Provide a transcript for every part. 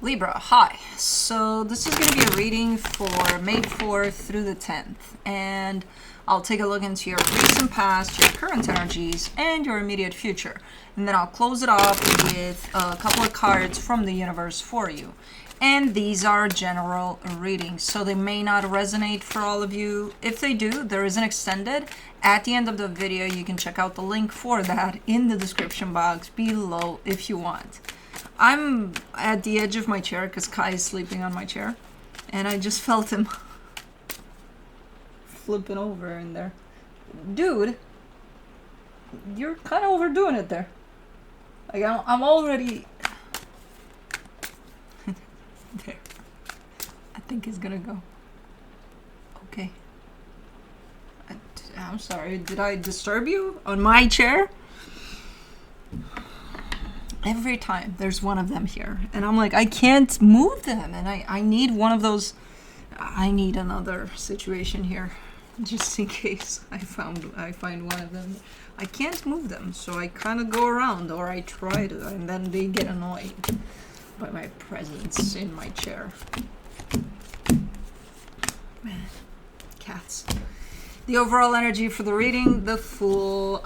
Libra, hi. So this is going to be a reading for May 4th through the 10th. And I'll take a look into your recent past, your current energies, and your immediate future. And then I'll close it off with a couple of cards from the universe for you. And these are general readings, so they may not resonate for all of you. If they do, there is an extended. At the end of the video, you can check out the link for that in the description box below if you want. I'm at the edge of my chair because Kai is sleeping on my chair. And I just felt him flipping over in there. Dude, you're kind of overdoing it there. Like, I'm already... There. I think he's gonna go. Okay. I'm sorry, did I disturb you on my chair? Every time there's one of them here, and I'm like, I can't move them, and I need one of those. I need another situation here, just in case I find one of them. I can't move them, so I kind of go around, or I try to, and then they get annoyed by my presence in my chair. Man, cats. The overall energy for the reading, the Fool.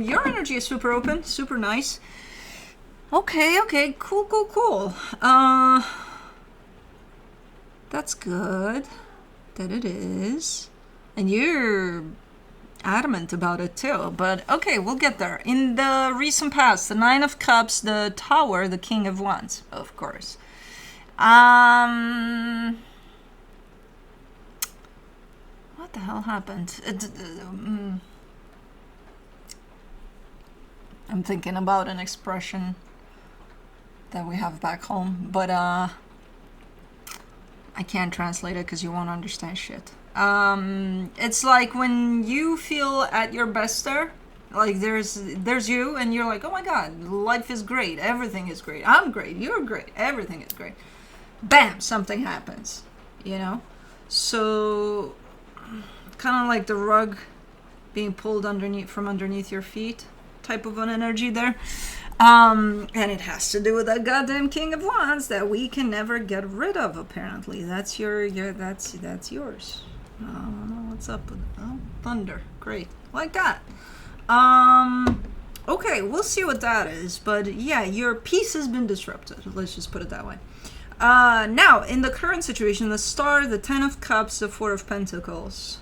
Your energy is super open, super nice. Okay, cool. That's good that it is. And you're adamant about it too, but okay, we'll get there. In the recent past, the Nine of Cups, the Tower, the King of Wands, of course. What the hell happened? I'm thinking about an expression that we have back home, but I can't translate it because you won't understand shit. It's like when you feel at your best there, like there's you and you're like, oh my god, life is great, everything is great, I'm great, you're great, everything is great. Bam, something happens, you know? So kind of like the rug being pulled from underneath your feet type of an energy there. And it has to do with that goddamn King of Wands that we can never get rid of, apparently. That's that's yours. I don't know what's up with it. Oh, thunder. Great. Like that. Okay, we'll see what that is. But yeah, your peace has been disrupted. Let's just put it that way. Now, in the current situation, the Star, the Ten of Cups, the Four of Pentacles.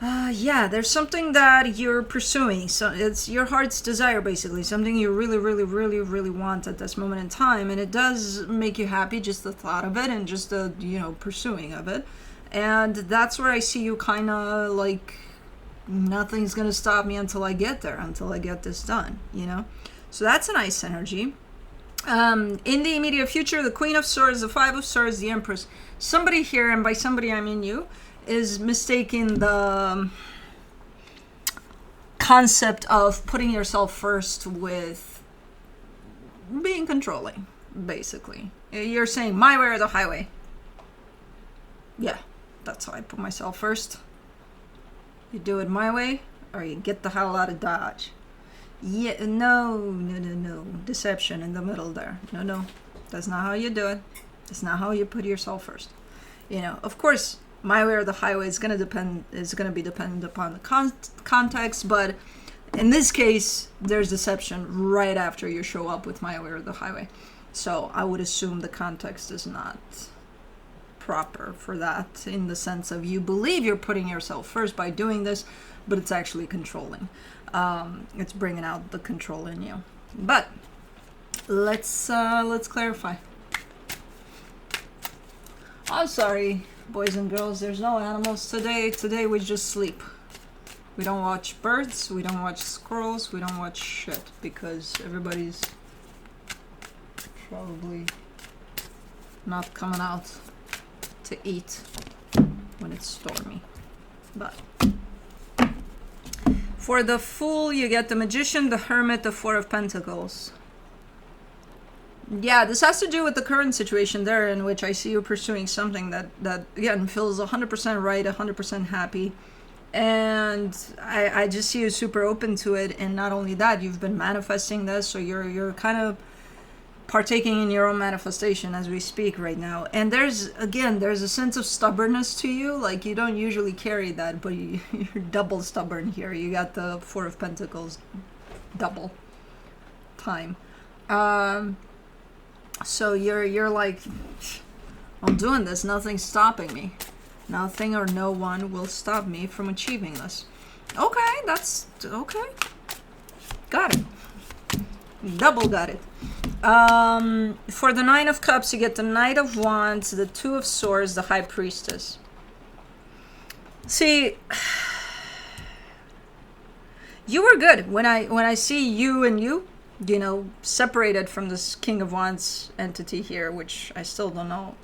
Yeah, there's something that you're pursuing. So it's your heart's desire, basically. Something you really want at this moment in time. And it does make you happy, just the thought of it and just the, pursuing of it. And that's where I see you kind of like, nothing's going to stop me until I get there, until I get this done, So that's a nice energy. In the immediate future, the Queen of Swords, the Five of Swords, the Empress. Somebody here, and by somebody I mean you, is mistaking the concept of putting yourself first with being controlling, basically. You're saying my way or the highway. Yeah, that's how I put myself first. You do it my way, or you get the hell out of Dodge. Yeah, no. Deception in the middle there. No. That's not how you do it. That's not how you put yourself first. Of course, my way or the highway is going to be dependent upon the context, but in this case, there's deception right after you show up with my way or the highway. So I would assume the context is not proper for that, in the sense of you believe you're putting yourself first by doing this, but it's actually controlling. It's bringing out the control in you. But let's clarify. I'm sorry, boys and girls, there's no animals today. Today we just sleep. We don't watch birds, we don't watch squirrels, we don't watch shit, because everybody's probably not coming out to eat when it's stormy. But for the Fool, you get the Magician, the Hermit, the Four of Pentacles. Yeah, this has to do with the current situation there, in which I see you pursuing something that again feels 100% right, 100% happy, and I just see you super open to it. And not only that, you've been manifesting this, so you're kind of partaking in your own manifestation as we speak right now. And there's a sense of stubbornness to you. Like, you don't usually carry that, but you're double stubborn here. You got the Four of Pentacles double time. So you're like, I'm doing this. Nothing's stopping me. Nothing or no one will stop me from achieving this. Okay, that's okay. Got it. Double got it. For the Nine of Cups, you get the Knight of Wands, the Two of Swords, the High Priestess. See, you were good. When I see you and you know, separated from this King of Wands entity here, which I still don't know.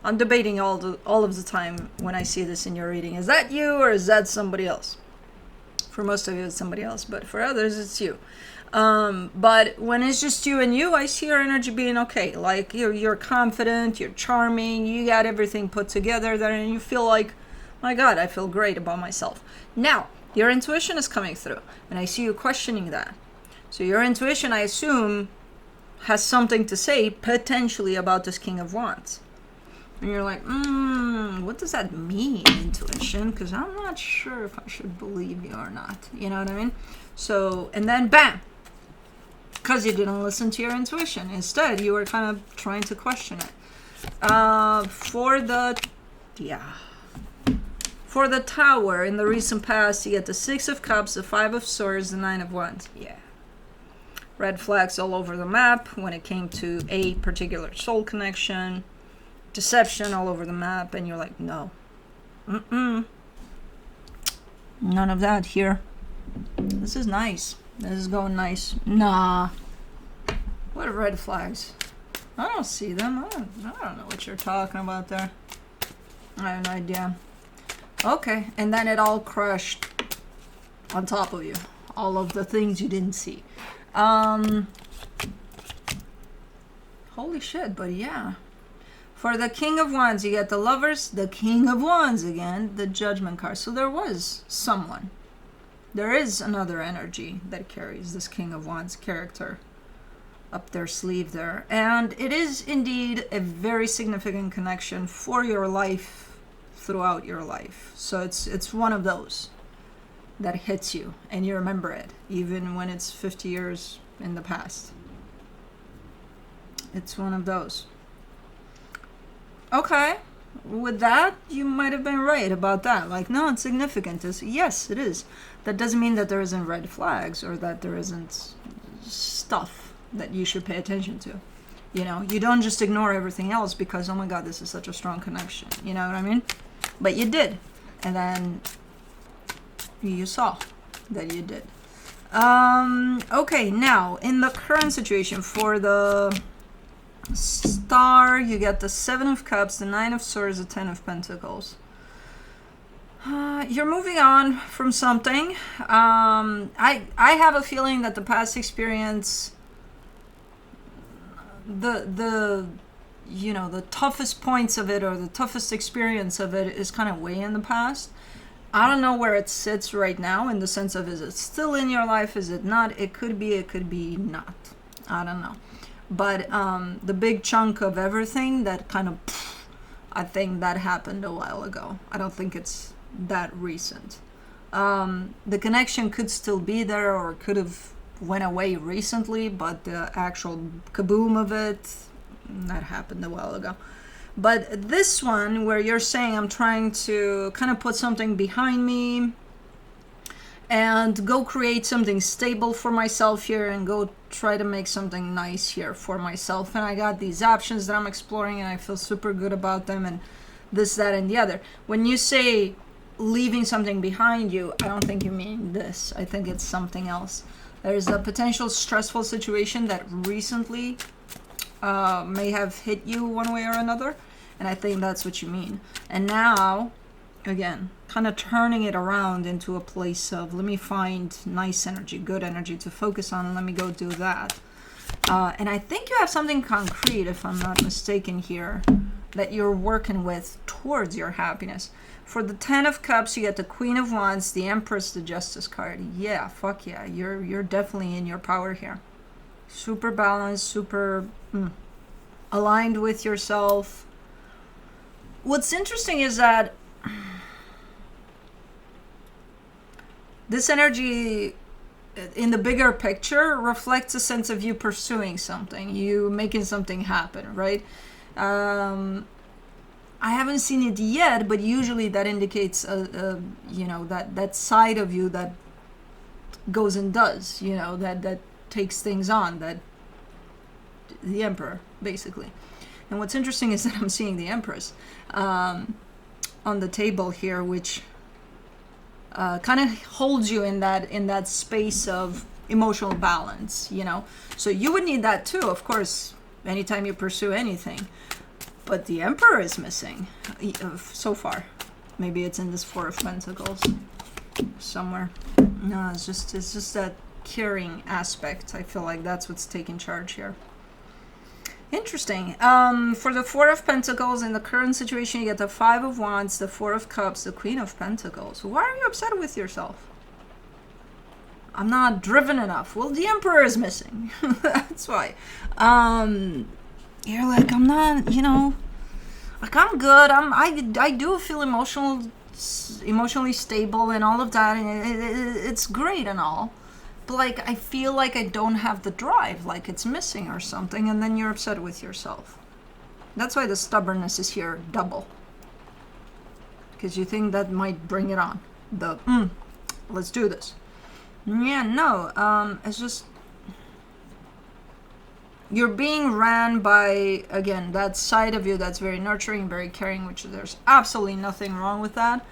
I'm debating all of the time when I see this in your reading. Is that you or is that somebody else? For most of you, it's somebody else, but for others, it's you. But when it's just you and you, I see your energy being okay. Like, you're confident, you're charming, you got everything put together there, and you feel like, my God, I feel great about myself. Now, your intuition is coming through, and I see you questioning that. So your intuition, I assume, has something to say, potentially, about this King of Wands. And you're like, what does that mean, intuition? Because I'm not sure if I should believe you or not. You know what I mean? So, and then bam! Because you didn't listen to your intuition. Instead, you were kind of trying to question it. For the Tower, in the recent past, you get the Six of Cups, the Five of Swords, the Nine of Wands. Yeah. Red flags all over the map when it came to a particular soul connection. Deception all over the map, and you're like, no. None of that here. This is nice. This is going nice. Nah. What are red flags? I don't see them. I don't know what you're talking about there. I have no idea. Okay, and then it all crushed on top of you. All of the things you didn't see. Holy shit, but yeah. For the King of Wands, you get the Lovers, the King of Wands again, the Judgment card. So there was someone. There is another energy that carries this King of Wands character up their sleeve there. And it is indeed a very significant connection for your life, throughout your life. So it's one of those that hits you and you remember it, even when it's 50 years in the past. It's one of those. Okay, with that, you might have been right about that. Like, no, it's significant. Yes, it is. That doesn't mean that there isn't red flags or that there isn't stuff that you should pay attention to. You know, you don't just ignore everything else because, oh my God, this is such a strong connection. You know what I mean? But you did. And then you saw that you did. Okay, now, in the current situation, for the Star, you get the Seven of Cups, the Nine of Swords, the Ten of Pentacles. You're moving on from something. I have a feeling that the past experience, the toughest points of it or the toughest experience of it is kind of way in the past. I don't know where it sits right now in the sense of, is it still in your life? Is it not? It could be not. I don't know. But the big chunk of everything that kind of, I think that happened a while ago. I don't think it's that recent. The connection could still be there or could have went away recently, but the actual kaboom of it, that happened a while ago. But this one where you're saying I'm trying to kind of put something behind me and go create something stable for myself here and go try to make something nice here for myself. And I got these options that I'm exploring and I feel super good about them and this, that, and the other. When you say leaving something behind you, I don't think you mean this. I think it's something else. There's a potential stressful situation that recently may have hit you one way or another. And I think that's what you mean. And now, again, kind of turning it around into a place of, let me find nice energy, good energy to focus on, and let me go do that. And I think you have something concrete, if I'm not mistaken here, that you're working with towards your happiness. For the Ten of Cups, you get the Queen of Wands, the Empress, the Justice card. Yeah, fuck yeah, you're definitely in your power here. Super balanced, super aligned with yourself. What's interesting is that this energy in the bigger picture reflects a sense of you pursuing something, you making something happen, right? I haven't seen it yet, but usually that indicates that side of you that goes and does, that takes things on, that the Emperor, basically. And what's interesting is that I'm seeing the Empress on the table here, which kind of holds you in that space of emotional balance, So you would need that too, of course, anytime you pursue anything. But the Emperor is missing so far. Maybe it's in this Four of Pentacles somewhere. No, it's just that caring aspect. I feel like that's what's taking charge here. Interesting. For the Four of Pentacles, in the current situation, you get the Five of Wands, the Four of Cups, the Queen of Pentacles. Why are you upset with yourself? I'm not driven enough. Well, the Emperor is missing. That's why. You're like, I'm not, like I'm good. I do feel emotionally stable and all of that, and it's great and all. But like, I feel like I don't have the drive, like it's missing or something, and then you're upset with yourself. That's why the stubbornness is here double. Because you think that might bring it on. Let's do this. Yeah, no, it's just, you're being ran by, again, that side of you that's very nurturing, very caring, which there's absolutely nothing wrong with that.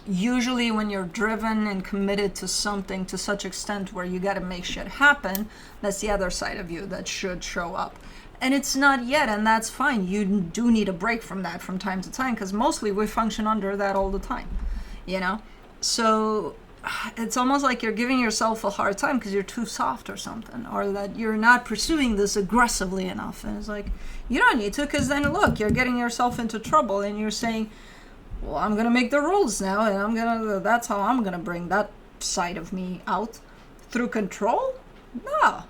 Usually when you're driven and committed to something to such extent where you got to make shit happen, that's the other side of you that should show up. And it's not yet, and that's fine. You do need a break from that from time to time, because mostly we function under that all the time, So it's almost like you're giving yourself a hard time because you're too soft or something, or that you're not pursuing this aggressively enough. And it's like, you don't need to, because then look, you're getting yourself into trouble, and you're saying, well, I'm going to make the rules now, and that's how I'm going to bring that side of me out. Through control? No.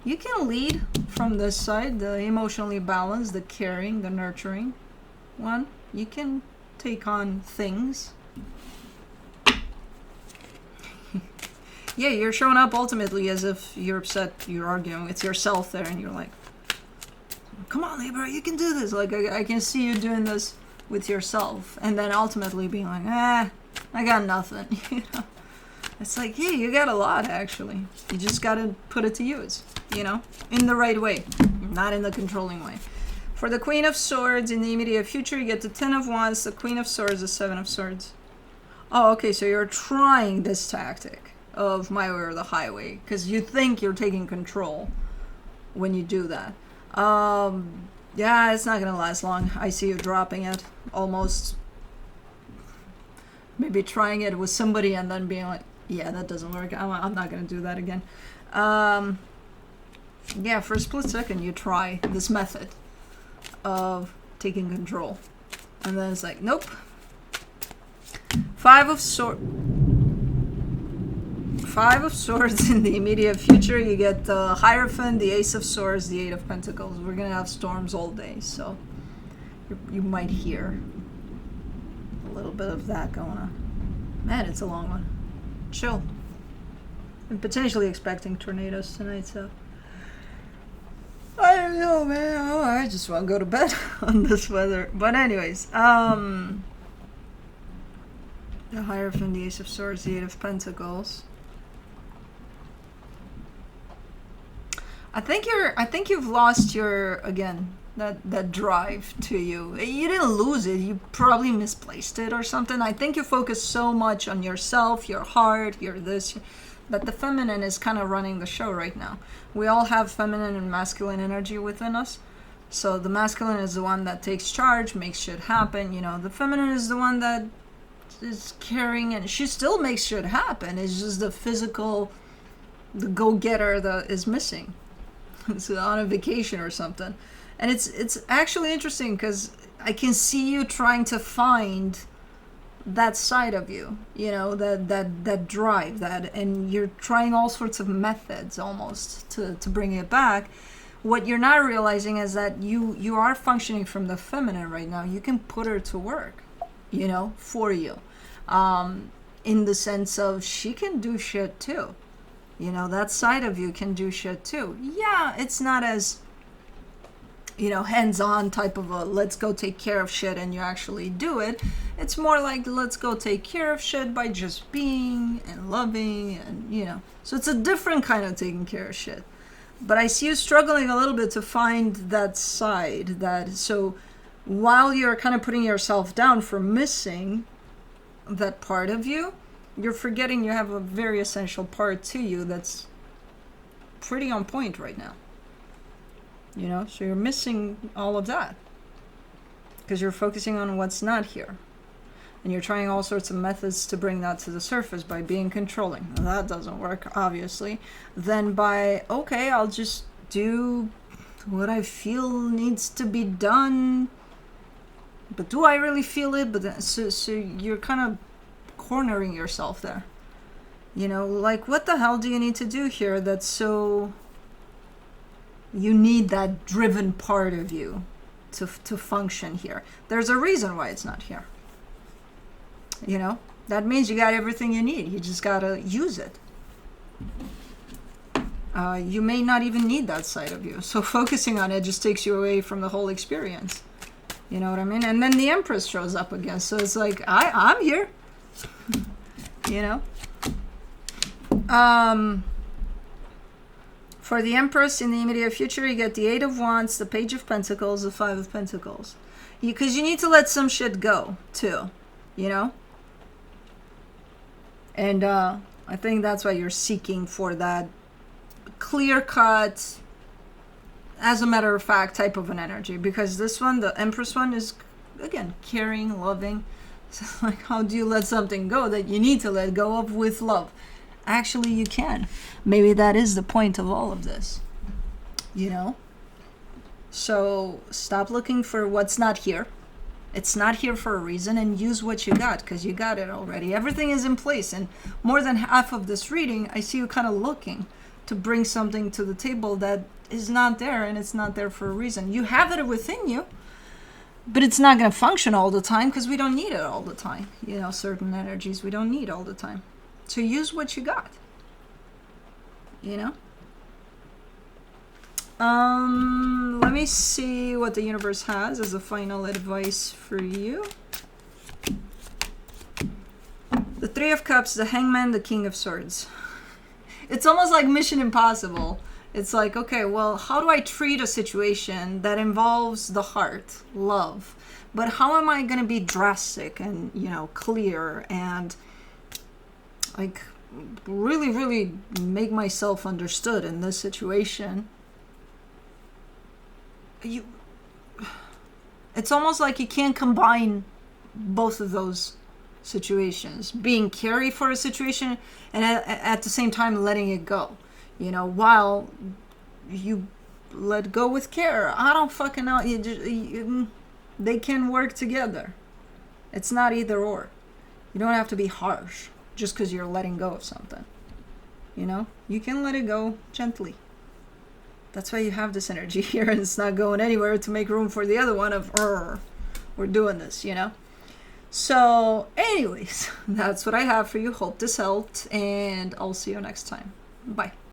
You can lead from this side, the emotionally balanced, the caring, the nurturing one. You can take on things. Yeah, you're showing up ultimately as if you're upset, you're arguing with yourself there, and you're like, come on, Libra, you can do this. Like, I can see you doing this with yourself, and then ultimately being like, I got nothing. It's like, hey, you got a lot, actually. You just got to put it to use, in the right way, not in the controlling way. For the Queen of Swords, in the immediate future, you get the Ten of Wands, the Queen of Swords, the Seven of Swords. Oh, okay, so you're trying this tactic of my way or the highway, because you think you're taking control when you do that. Yeah, it's not gonna last long. I see you dropping it, almost. Maybe trying it with somebody and then being like, yeah, that doesn't work. I'm not gonna do that again. Yeah, for a split second you try this method of taking control, and then it's like, nope. Five of Swords in the immediate future. You get the Hierophant, the Ace of Swords, the Eight of Pentacles. We're gonna have storms all day, so you might hear a little bit of that going on. Man, it's a long one. Chill. I'm potentially expecting tornadoes tonight, so I don't know, man. Oh, I just want to go to bed on this weather. But anyways, the Hierophant, the Ace of Swords, the Eight of Pentacles. I think you've lost your, again, that drive to you. You didn't lose it. You probably misplaced it or something. I think you focus so much on yourself, your heart, your this, that the feminine is kind of running the show right now. We all have feminine and masculine energy within us. So the masculine is the one that takes charge, makes shit happen. The feminine is the one that is caring, and she still makes shit happen. It's just the physical, the go-getter that is missing. It's on a vacation or something. And it's actually interesting because I can see you trying to find that side of you, you know, that drive, that, and you're trying all sorts of methods almost to bring it back. What you're not realizing is that you are functioning from the feminine right now. You can put her to work, you know, for you, in the sense of she can do shit too. You know, that side of you can do shit too. Yeah, it's not as, you know, hands-on type of a let's go take care of shit and you actually do it. It's more like let's go take care of shit by just being and loving, and, you know. So it's a different kind of taking care of shit. But I see you struggling a little bit to find that side. That, so while you're kind of putting yourself down for missing that part of you, you're forgetting you have a very essential part to you that's pretty on point right now. You know, so you're missing all of that because you're focusing on what's not here. And you're trying all sorts of methods to bring that to the surface by being controlling. Now, that doesn't work, obviously. Then by, okay, I'll just do what I feel needs to be done. But do I really feel it? But then, so you're kind of cornering yourself there. You know, like, what the hell do you need to do here that's so... You need that driven part of you to function here. There's a reason why it's not here. You know, that means you got everything you need. You just got to use it. You may not even need that side of you. So focusing on it just takes you away from the whole experience. You know what I mean? And then the Empress shows up again. So it's like, I'm here. You know? For the Empress in the immediate future, you get the 8 of Wands, the Page of Pentacles, the 5 of Pentacles. Because you need to let some shit go, too. You know? And I think that's why you're seeking for that clear-cut, as a matter of fact, type of an energy. Because this one, the Empress one, is, again, caring, loving. So, like, how do you let something go that you need to let go of with love? Actually, you can. Maybe that is the point of all of this. You know? So, stop looking for what's not here. It's not here for a reason, and use what you got, because you got it already. Everything is in place, and more than half of this reading, I see you kind of looking to bring something to the table that is not there, and it's not there for a reason. You have it within you, but it's not going to function all the time, because we don't need it all the time. You know, certain energies we don't need all the time. So use what you got. You know? Let me see what the universe has as a final advice for you. The 3 of Cups, the Hangman, the King of Swords. It's almost like Mission Impossible. It's like, okay, well, how do I treat a situation that involves the heart, love? But how am I going to be drastic and, you know, clear and, like, really, really make myself understood in this situation? It's almost like you can't combine both of those situations, being carry for a situation and at the same time letting it go, you know, while you let go with care. I don't fucking know. They can work together. It's not either or. You don't have to be harsh just because you're letting go of something, you know. You can let it go gently. That's why you have this energy here, and it's not going anywhere to make room for the other one of, we're doing this, you know? So, anyways, that's what I have for you. Hope this helped, and I'll see you next time. Bye.